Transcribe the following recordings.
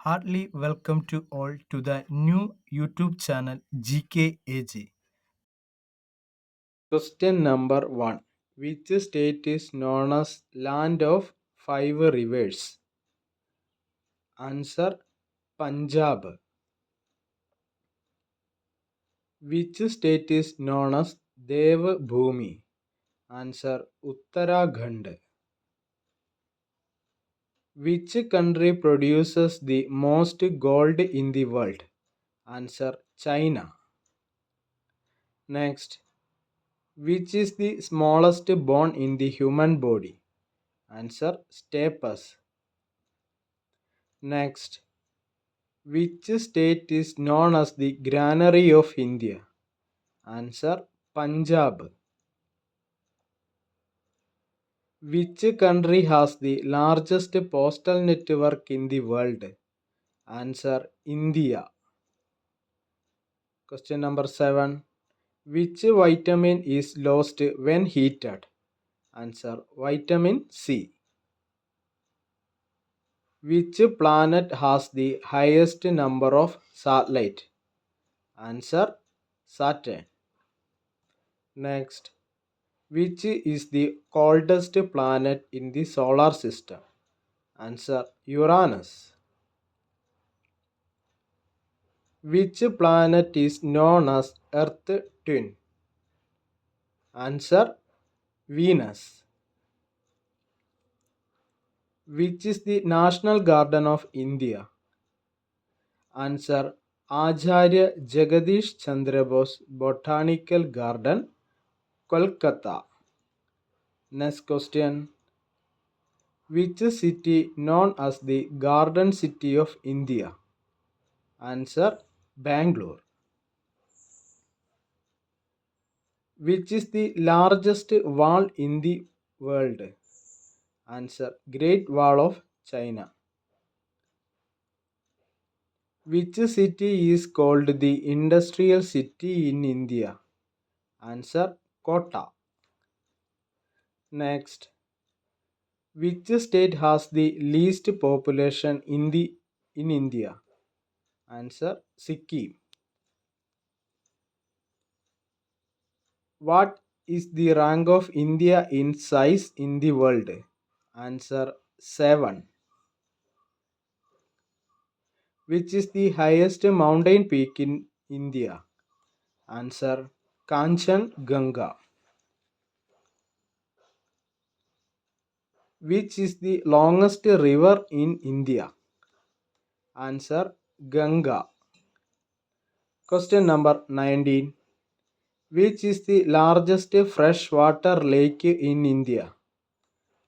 Heartily welcome to all to the new YouTube channel GKAG. Question number 1. Which state is known as Land of Five Rivers? Answer Punjab. Which state is known as Dev Bhumi? Answer Uttarakhand. Which country produces the most gold in the world? Answer China. Next, which is the smallest bone in the human body? Answer stapes. Next, which state is known as the Granary of India? Answer Punjab. Which country has the largest postal network in the world? Answer India. Question number 7. Which vitamin is lost when heated? Answer vitamin C. Which planet has the highest number of satellites? Answer Saturn. Next, which is the coldest planet in the solar system? Answer Uranus. Which planet is known as Earth twin? Answer Venus. Which is the national garden of India? Answer Acharya Jagadish Chandra Bose Botanical Garden, Kolkata. Next question. Which city known as the Garden City of India? Answer Bangalore. Which is the largest wall in the world? Answer Great Wall of China. Which city is called the industrial city in India? Answer Kota. Next, which state has the least population in India? Answer Sikkim. What is the rank of India in size in the world? Answer 7. Which is the highest mountain peak in India? Answer Kanchenjunga. Which is the longest river in India? Answer Ganga. Question number 19. Which is the largest freshwater lake in India?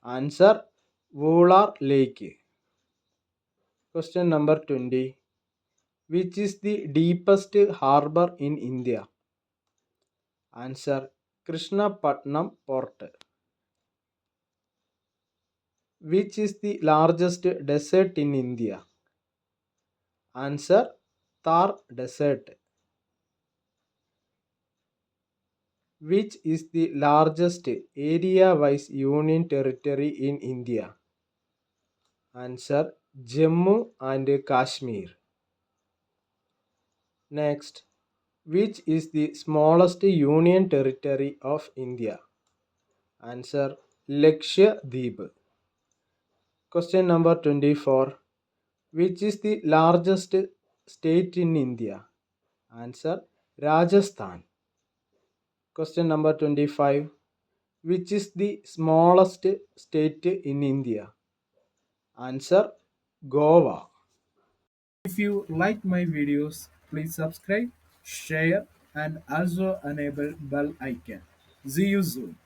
Answer Vular Lake. Question number 20. Which is the deepest harbor in India? Answer Krishnapatnam Port. Which is the largest desert in India? Answer Thar Desert. Which is the largest area-wise union territory in India? Answer Jammu and Kashmir. Next, which is the smallest union territory of India? Answer Lakshadweep. Question number 24. Which is the largest state in India? Answer Rajasthan. Question number 25. Which is the smallest state in India? Answer Goa. If you like my videos, please subscribe, share and also enable bell icon. See you soon.